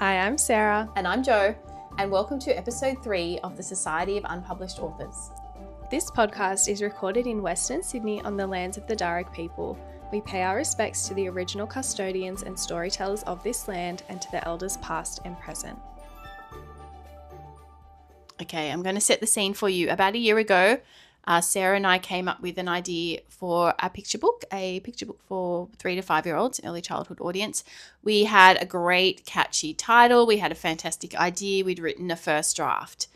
Hi, I'm Sarah. And I'm Jo, and welcome to episode 3 of the Society of Unpublished Authors. This podcast is recorded in Western Sydney on the lands of the Darug people. We pay our respects to the original custodians and storytellers of this land and to the elders past and present. Okay, I'm going to set the scene for you. About a year ago, Sarah and I came up with an idea for a picture book for 3 to 5 year olds, early childhood audience. We had a great catchy title. We had a fantastic idea. We'd written a first draft.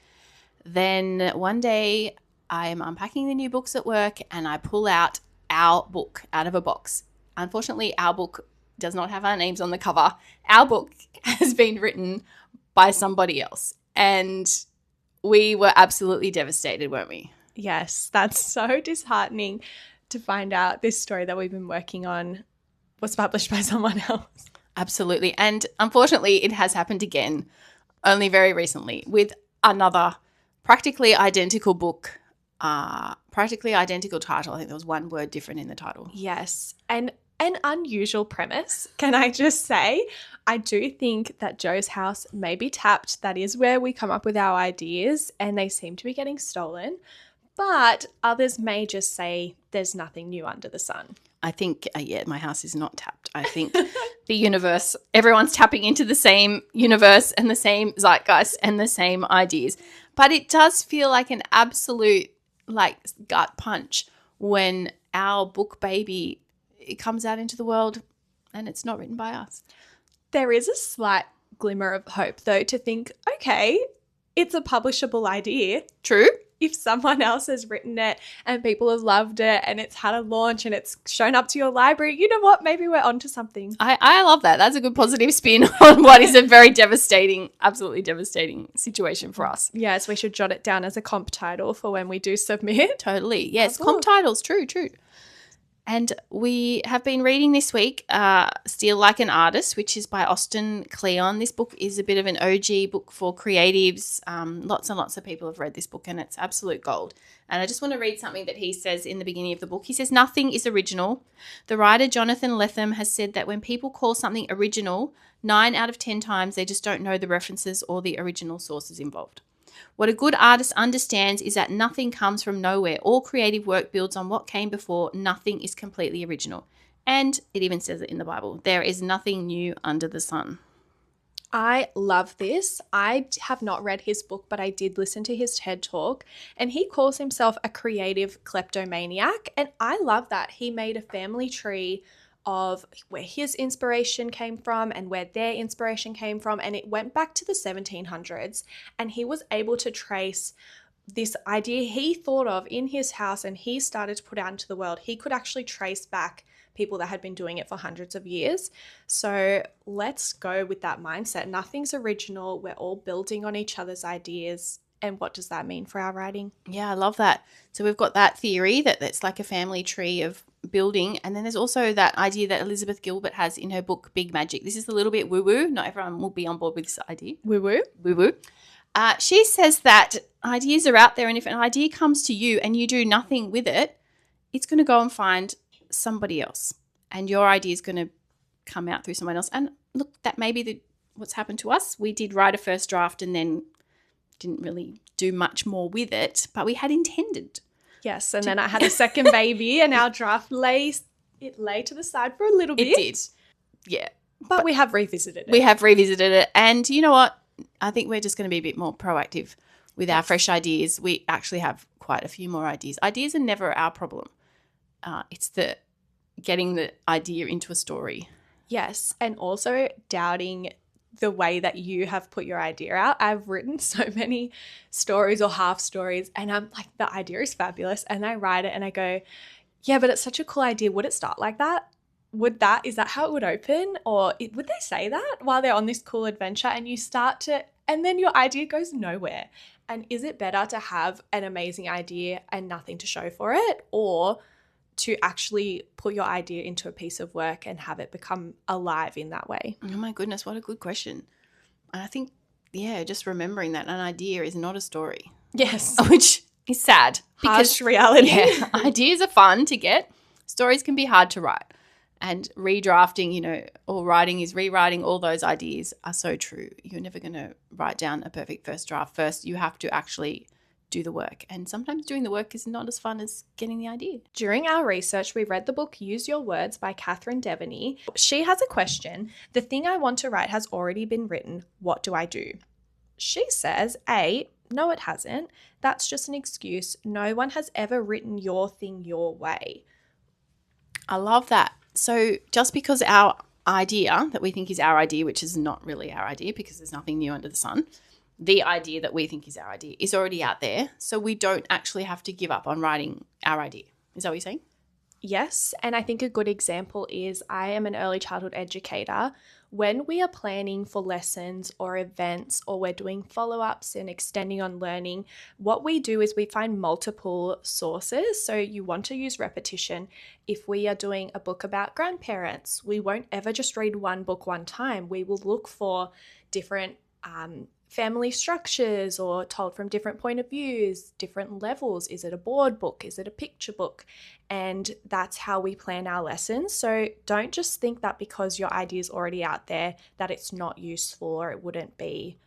Then one day I am unpacking the new books at work and I pull out our book out of a box. Unfortunately, our book does not have our names on the cover. Our book has been written by somebody else. And we were absolutely devastated, weren't we? Yes, that's so disheartening to find out this story that we've been working on was published by someone else. Absolutely. And unfortunately, it has happened again, only very recently, with another practically identical book, practically identical title. I think there was one word different in the title. Yes, and an unusual premise, can I just say? I do think that Jo's house may be tapped. That is where we come up with our ideas, and they seem to be getting stolen. But others may just say there's nothing new under the sun. I think, my house is not tapped. I think the universe, everyone's tapping into the same universe and the same zeitgeist and the same ideas. But it does feel like an absolute, gut punch when our book baby, it comes out into the world and it's not written by us. There is a slight glimmer of hope, though, to think, okay, it's a publishable idea. True. If someone else has written it and people have loved it and it's had a launch and it's shown up to your library, you know what? Maybe we're onto something. I love that. That's a good positive spin on what is a very devastating, absolutely devastating situation for us. Yes, we should jot it down as a comp title for when we do submit. Totally. Yes, comp titles. True. And we have been reading this week Steal Like an Artist, which is by Austin Kleon. This book is a bit of an OG book for creatives. Lots and lots of people have read this book and it's absolute gold. And I just want to read something that he says in the beginning of the book. He says, "Nothing is original. The writer Jonathan Lethem has said that when people call something original, 9 out of 10 times they just don't know the references or the original sources involved. What a good artist understands is that nothing comes from nowhere. All creative work builds on what came before. Nothing is completely original." And it even says it in the Bible. There is nothing new under the sun. I love this. I have not read his book, but I did listen to his TED Talk, and he calls himself a creative kleptomaniac. And I love that. He made a family tree of where his inspiration came from and where their inspiration came from, and it went back to the 1700s, and he was able to trace this idea he thought of in his house and he started to put out into the world. He could actually trace back people that had been doing it for hundreds of years. So let's go with that mindset. Nothing's original. We're all building on each other's ideas. And what does that mean for our writing? Yeah, I love that. So we've got that theory that it's like a family tree of building. And then there's also that idea that Elizabeth Gilbert has in her book, Big Magic. This is a little bit woo-woo. Not everyone will be on board with this idea. Woo-woo? Woo-woo. She says that ideas are out there, and if an idea comes to you and you do nothing with it, it's going to go and find somebody else. And your idea is going to come out through someone else. And look, that may be what's happened to us. We did write a first draft and then didn't really do much more with it, but we had intended. Yes, and then I had a second baby and our draft lay to the side for a little bit. It did, yeah. But we have revisited it. We have revisited it, and you know what? I think we're just going to be a bit more proactive with our fresh ideas. We actually have quite a few more ideas. Ideas are never our problem. It's the getting the idea into a story. Yes, and also doubting the way that you have put your idea out. I've written so many stories or half stories and I'm like, the idea is fabulous. And I write it and I go, yeah, but it's such a cool idea. Would it start like that? Is that how it would open? Or would they say that while they're on this cool adventure and you start to, and then your idea goes nowhere? And is it better to have an amazing idea and nothing to show for it, or to actually put your idea into a piece of work and have it become alive in that way? Oh my goodness, what a good question. And I think, just remembering that an idea is not a story. Yes. Which is sad. Harsh reality. Yeah, ideas are fun to get. Stories can be hard to write. And redrafting, or writing is rewriting. All those ideas are so true. You're never going to write down a perfect first draft. First, you have to actually do the work. And sometimes doing the work is not as fun as getting the idea. During our research, we read the book Use Your Words by Catherine Devaney. She has a question. The thing I want to write has already been written. What do I do? She says, A, no, it hasn't. That's just an excuse. No one has ever written your thing your way. I love that. So just because our idea that we think is our idea, which is not really our idea because there's nothing new under the sun, the idea that we think is our idea is already out there. So we don't actually have to give up on writing our idea. Is that what you're saying? Yes, and I think a good example is I am an early childhood educator. When we are planning for lessons or events or we're doing follow-ups and extending on learning, what we do is we find multiple sources. So you want to use repetition. If we are doing a book about grandparents, we won't ever just read one book one time. We will look for different family structures or told from different point of views, different levels. Is it a board book? Is it a picture book? And that's how we plan our lessons. So don't just think that because your idea is already out there that it's not useful or it wouldn't be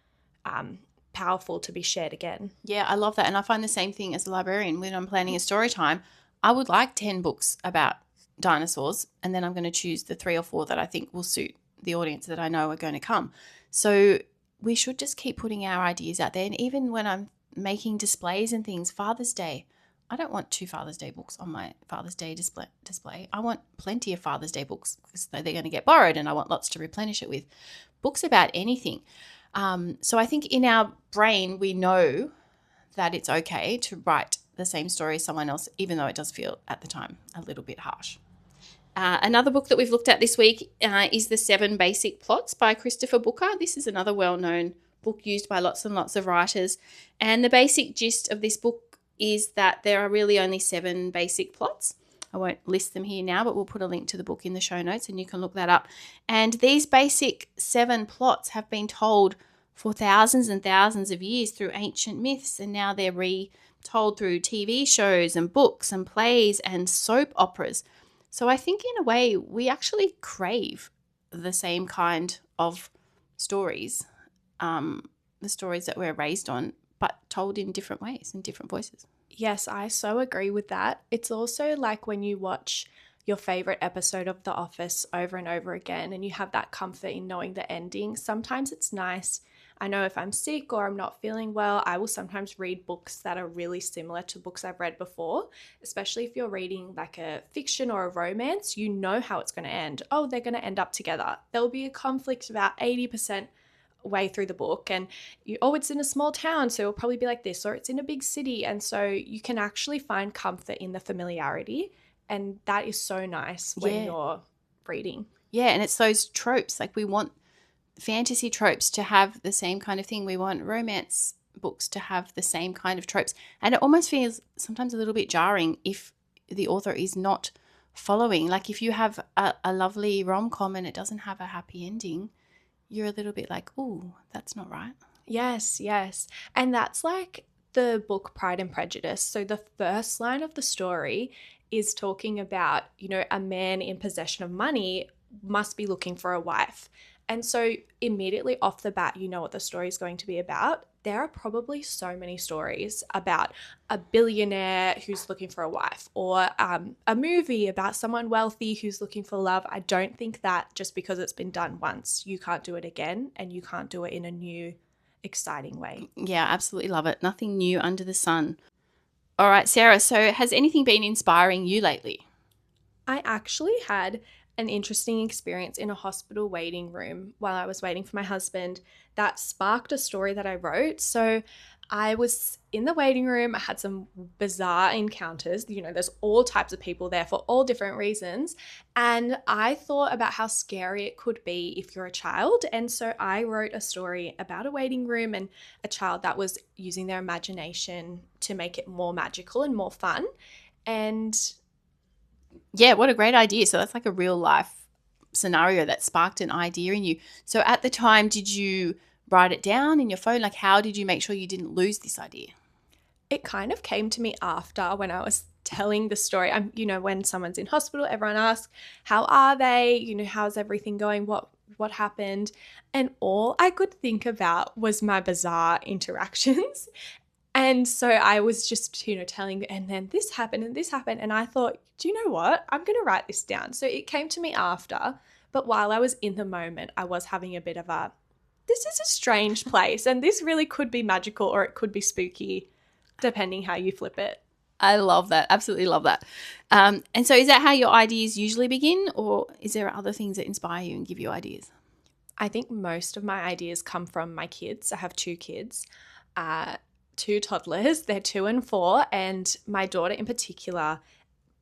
powerful to be shared again. Yeah, I love that. And I find the same thing as a librarian. When I'm planning a story time, I would like 10 books about dinosaurs, and then I'm going to choose the 3 or 4 that I think will suit the audience that I know are going to come. So we should just keep putting our ideas out there. And even when I'm making displays and things, Father's Day, I don't want 2 Father's Day books on my Father's Day display. I want plenty of Father's Day books because they're going to get borrowed and I want lots to replenish it with. Books about anything. So I think in our brain, we know that it's okay to write the same story as someone else, even though it does feel at the time a little bit harsh. Another book that we've looked at this week is The 7 Basic Plots by Christopher Booker. This is another well-known book used by lots and lots of writers. And the basic gist of this book is that there are really only 7 basic plots. I won't list them here now, but we'll put a link to the book in the show notes and you can look that up. And these basic 7 plots have been told for thousands and thousands of years through ancient myths, and now they're retold through TV shows and books and plays and soap operas. So I think in a way we actually crave the same kind of stories, the stories that we're raised on, but told in different ways and different voices. Yes, I so agree with that. It's also like when you watch your favorite episode of The Office over and over again and you have that comfort in knowing the ending. Sometimes it's nice. I know if I'm sick or I'm not feeling well, I will sometimes read books that are really similar to books I've read before, especially if you're reading like a fiction or a romance, you know how it's going to end. Oh, they're going to end up together. There'll be a conflict about 80% way through the book and it's in a small town, so it'll probably be like this, or it's in a big city. And so you can actually find comfort in the familiarity, and that is so nice when you're reading. Yeah, and it's those tropes. Like we want fantasy tropes to have the same kind of thing. We want romance books to have the same kind of tropes. And it almost feels sometimes a little bit jarring if the author is not following. Like if you have a lovely rom-com and it doesn't have a happy ending, you're a little bit like, ooh, that's not right. Yes. And that's like the book Pride and Prejudice. So the first line of the story is talking about, a man in possession of money must be looking for a wife. And so immediately off the bat, you know what the story is going to be about. There are probably so many stories about a billionaire who's looking for a wife, or a movie about someone wealthy who's looking for love. I don't think that just because it's been done once, you can't do it again, and you can't do it in a new, exciting way. Yeah, absolutely love it. Nothing new under the sun. All right, Sarah, so has anything been inspiring you lately? I actually had an interesting experience in a hospital waiting room while I was waiting for my husband that sparked a story that I wrote. So I was in the waiting room. I had some bizarre encounters. There's all types of people there for all different reasons. And I thought about how scary it could be if you're a child. And so I wrote a story about a waiting room and a child that was using their imagination to make it more magical and more fun. And yeah, what a great idea. So that's like a real life scenario that sparked an idea in you. So at the time, did you write it down in your phone? Like how did you make sure you didn't lose this idea? It kind of came to me after when I was telling the story. I'm, when someone's in hospital, everyone asks, how are they? How's everything going? What happened? And all I could think about was my bizarre interactions. And so I was just, telling, and then this happened and this happened. And I thought, do you know what? I'm going to write this down. So it came to me after, but while I was in the moment, I was having a bit of this is a strange place and this really could be magical or it could be spooky, depending how you flip it. I love that. Absolutely love that. And so is that how your ideas usually begin, or is there other things that inspire you and give you ideas? I think most of my ideas come from my kids. I have 2 kids, 2 toddlers. They're 2 and 4. And my daughter in particular,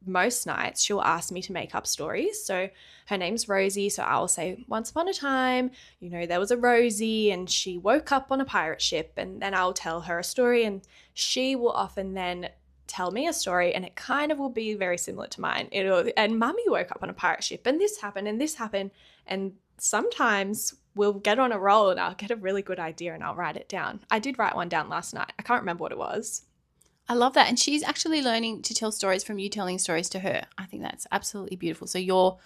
most nights she'll ask me to make up stories. So her name's Rosie. So I'll say, once upon a time, there was a Rosie and she woke up on a pirate ship. And then I'll tell her a story and she will often then tell me a story and it kind of will be very similar to mine. And Mummy woke up on a pirate ship and this happened and this happened. And sometimes we'll get on a roll and I'll get a really good idea and I'll write it down. I did write one down last night. I can't remember what it was. I love that. And she's actually learning to tell stories from you telling stories to her. I think that's absolutely beautiful. So you're,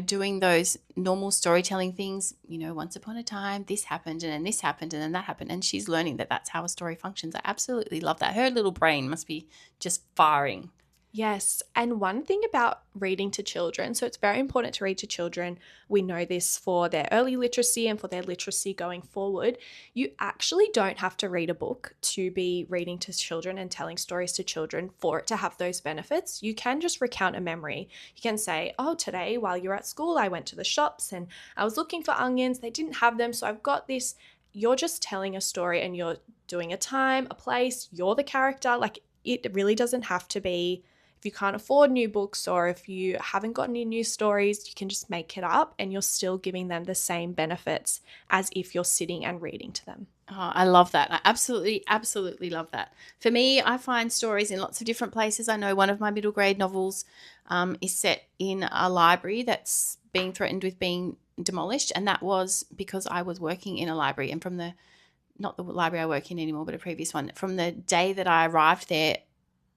doing those normal storytelling things, once upon a time, this happened and then this happened and then that happened. And she's learning that that's how a story functions. I absolutely love that. Her little brain must be just firing. Yes. And one thing about reading to children, so it's very important to read to children. We know this for their early literacy and for their literacy going forward. You actually don't have to read a book to be reading to children and telling stories to children for it to have those benefits. You can just recount a memory. You can say, oh, today while you're at school, I went to the shops and I was looking for onions. They didn't have them, so I've got this. You're just telling a story and you're doing a time, a place, you're the character. Like, it really doesn't have to be. If you can't afford new books or if you haven't got any new stories, you can just make it up and you're still giving them the same benefits as if you're sitting and reading to them. Oh, I love that. I absolutely, absolutely love that. For me, I find stories in lots of different places. I know one of my middle grade novels is set in a library that's being threatened with being demolished, and that was because I was working in a library, and from not the library I work in anymore, but a previous one, from the day that I arrived there,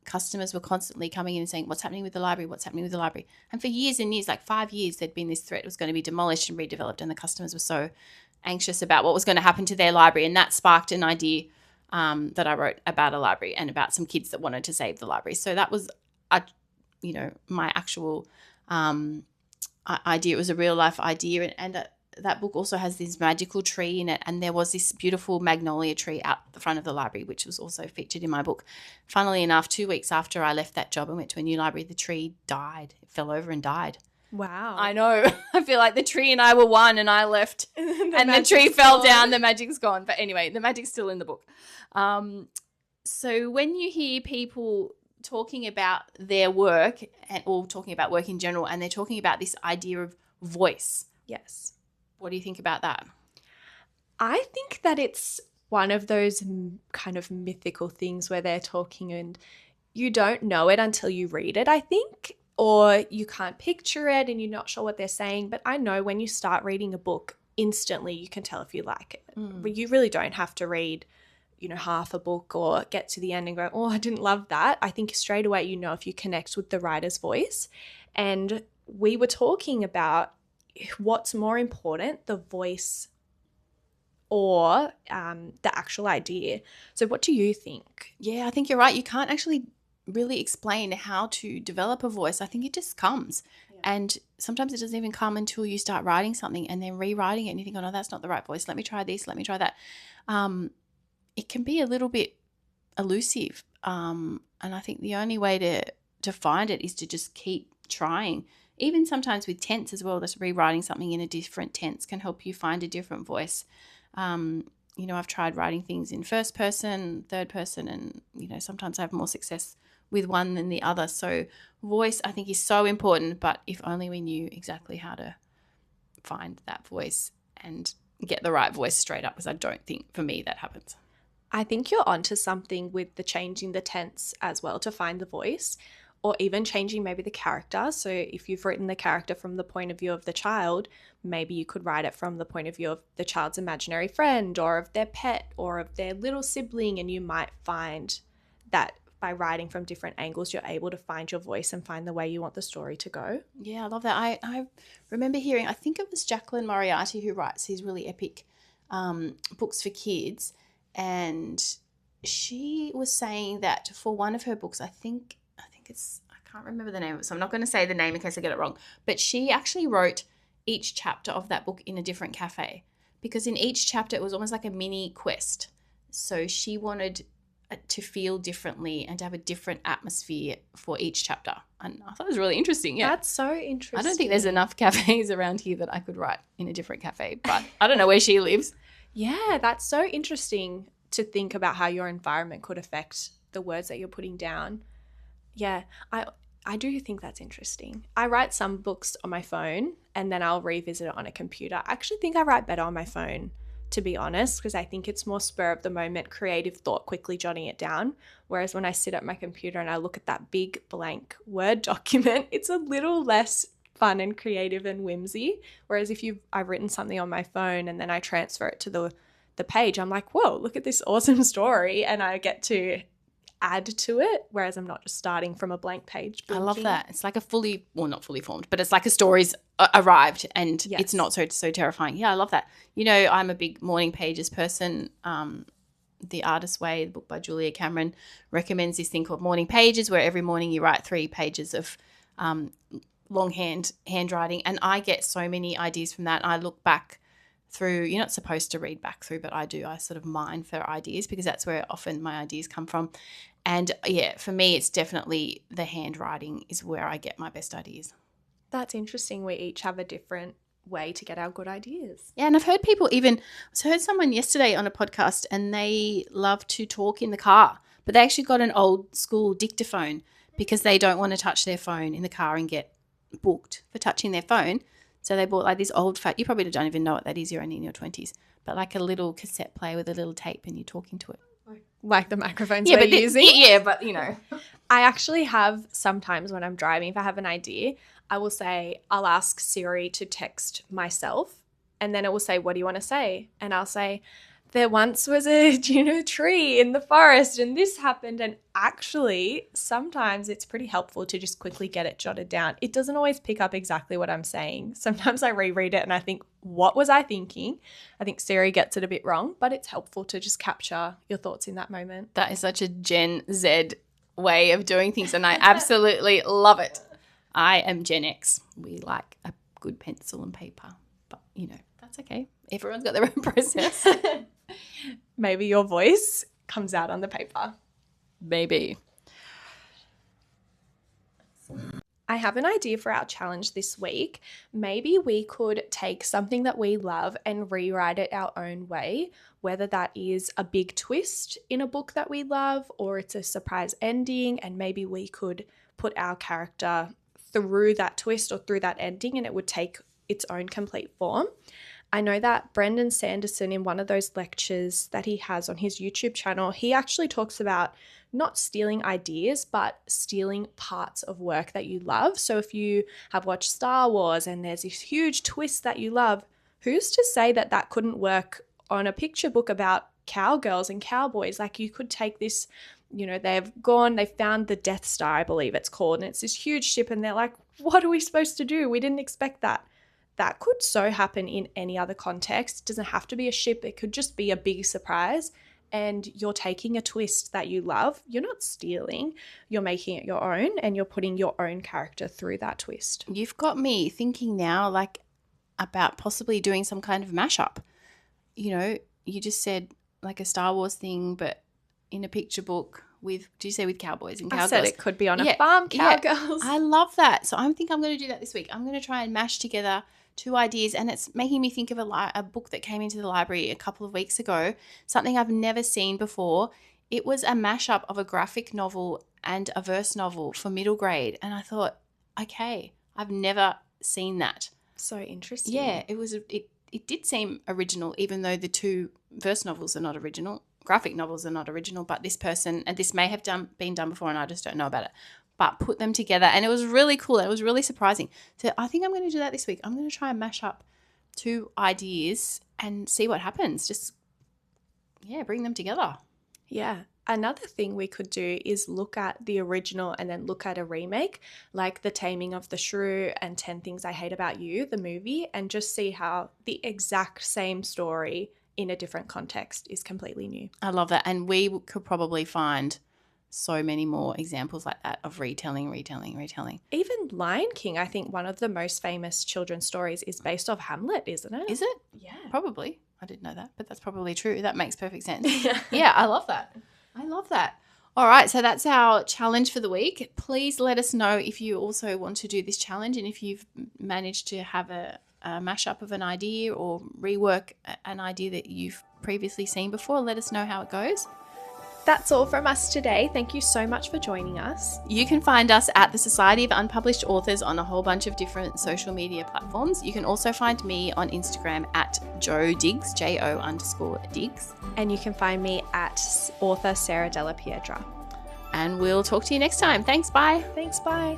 customers were constantly coming in and saying, what's happening with the library? What's happening with the library? And for years and years, like 5 years, there'd been this threat was going to be demolished and redeveloped, and the customers were so anxious about what was going to happen to their library. And that sparked an idea that I wrote about a library and about some kids that wanted to save the library. So that was, my actual idea. It was a real life idea. And that book also has this magical tree in it, and there was this beautiful magnolia tree out the front of the library, which was also featured in my book. Funnily enough, 2 weeks after I left that job and went to a new library, the tree died. It fell over and died. Wow. I know. I feel like the tree and I were one and I left and the tree fell down. The magic's gone. But anyway, the magic's still in the book. So when you hear people talking about their work or talking about work in general, and they're talking about this idea of voice. Yes. What do you think about that? I think that it's one of those kind of mythical things where they're talking and you don't know it until you read it, I think, or you can't picture it and you're not sure what they're saying. But I know when you start reading a book, instantly you can tell if you like it. But you really don't have to read, half a book or get to the end and go, oh, I didn't love that. I think straight away if you connect with the writer's voice. And we were talking about what's more important, the voice or the actual idea. So what do you think? Yeah, I think you're right. You can't actually really explain how to develop a voice. I think it just comes. Yeah. And sometimes it doesn't even come until you start writing something and then rewriting it and you think, oh, no, that's not the right voice. Let me try this. Let me try that. It can be a little bit elusive. And I think the only way to find it is to just keep trying. Even sometimes with tense as well, just rewriting something in a different tense can help you find a different voice. I've tried writing things in first person, third person, and, sometimes I have more success with one than the other. So voice, I think, is so important, but if only we knew exactly how to find that voice and get the right voice straight up, because I don't think, for me, that happens. I think you're onto something with the changing the tense as well to find the voice. Or even changing maybe the character. So if you've written the character from the point of view of the child, maybe you could write it from the point of view of the child's imaginary friend or of their pet or of their little sibling, and you might find that by writing from different angles, you're able to find your voice and find the way you want the story to go. Yeah, I love that. I remember hearing, I think it was Jacqueline Moriarty who writes these really epic books for kids, and she was saying that for one of her books, I think it's, I can't remember the name of it, so I'm not going to say the name in case I get it wrong, but she actually wrote each chapter of that book in a different cafe, because in each chapter it was almost like a mini quest. So she wanted to feel differently and to have a different atmosphere for each chapter. And I thought it was really interesting. Yeah, That's so interesting. I don't think there's enough cafes around here that I could write in a different cafe, but I don't know where she lives. Yeah, that's so interesting to think about how your environment could affect the words that you're putting down. Yeah, I do think that's interesting. I write some books on my phone and then I'll revisit it on a computer. I actually think I write better on my phone, to be honest, because I think it's more spur of the moment, creative thought, quickly jotting it down. Whereas when I sit at my computer and I look at that big blank Word document, it's a little less fun and creative and whimsy. Whereas if I've written something on my phone and then I transfer it to the page, I'm like, whoa, look at this awesome story, and I get to add to it, whereas I'm not just starting from a blank page. I love that. It's like not fully formed, but it's like a story's arrived, and Yes. It's not so terrifying. Yeah, I love that. You know, I'm a big morning pages person. The Artist's Way, the book by Julia Cameron, recommends this thing called morning pages, where every morning you write 3 pages of longhand handwriting, and I get so many ideas from that. I look back through, you're not supposed to read back through, but I do. I sort of mine for ideas because that's where often my ideas come from. And yeah, for me, it's definitely the handwriting is where I get my best ideas. That's interesting. We each have a different way to get our good ideas. Yeah, and I've heard people I heard someone yesterday on a podcast, and they love to talk in the car, but they actually got an old school dictaphone because they don't want to touch their phone in the car and get booked for touching their phone. So they bought like this old you probably don't even know what that is, you're only in your 20s, but like a little cassette player with a little tape and you're talking to it. Like the microphones we're using. Yeah, but you know. I actually have sometimes when I'm driving, if I have an idea, I'll ask Siri to text myself, and then it will say, what do you want to say? And I'll say, there once was a tree in the forest and this happened. And actually, sometimes it's pretty helpful to just quickly get it jotted down. It doesn't always pick up exactly what I'm saying. Sometimes I reread it and I think, what was I thinking? I think Siri gets it a bit wrong, but it's helpful to just capture your thoughts in that moment. That is such a Gen Z way of doing things, and I absolutely love it. I am Gen X. We like a good pencil and paper, but that's okay. Everyone's got their own process. Maybe your voice comes out on the paper. Maybe. I have an idea for our challenge this week. Maybe we could take something that we love and rewrite it our own way, whether that is a big twist in a book that we love or it's a surprise ending, and maybe we could put our character through that twist or through that ending and it would take its own complete form. I know that Brendan Sanderson, in one of those lectures that he has on his YouTube channel, he actually talks about not stealing ideas, but stealing parts of work that you love. So if you have watched Star Wars and there's this huge twist that you love, who's to say that that couldn't work on a picture book about cowgirls and cowboys? Like, you could take this, they've found the Death Star, I believe it's called, and it's this huge ship, and they're like, what are we supposed to do? We didn't expect that. That could so happen in any other context. It doesn't have to be a ship. It could just be a big surprise. And you're taking a twist that you love. You're not stealing. You're making it your own, and you're putting your own character through that twist. You've got me thinking now, like, about possibly doing some kind of mashup. You just said like a Star Wars thing, but in a picture book with, do you say with cowboys and cowgirls? I said it could be on a farm, cowgirls. Yeah. I love that. So I think I'm going to do that this week. I'm going to try and mash together 2 ideas, and it's making me think of a book that came into the library a couple of weeks ago, something I've never seen before. It was a mashup of a graphic novel and a verse novel for middle grade, and I thought, okay, I've never seen that. So interesting. Yeah, it did seem original, even though the 2 verse novels are not original, graphic novels are not original, but this person, and this may have been done before and I just don't know about it, but put them together, and it was really cool and it was really surprising. So I think I'm going to do that this week. I'm going to try and mash up 2 ideas and see what happens. Just, bring them together. Yeah. Another thing we could do is look at the original and then look at a remake, like The Taming of the Shrew and 10 Things I Hate About You, the movie, and just see how the exact same story in a different context is completely new. I love that. And we could probably find so many more examples like that of retelling. Even Lion King, I think one of the most famous children's stories is based off Hamlet, isn't it? Is it? Yeah. Probably. I didn't know that, but that's probably true. That makes perfect sense. Yeah, I love that. All right, so that's our challenge for the week. Please let us know if you also want to do this challenge and if you've managed to have a mashup of an idea or rework an idea that you've previously seen before. Let us know how it goes. That's all from us today. Thank you so much for joining us. You can find us at the Society of Unpublished Authors on a whole bunch of different social media platforms. You can also find me on Instagram at Jo Diggs, JO_Diggs. And you can find me at author Sarah Della Piedra. And we'll talk to you next time. Thanks, bye. Thanks, bye.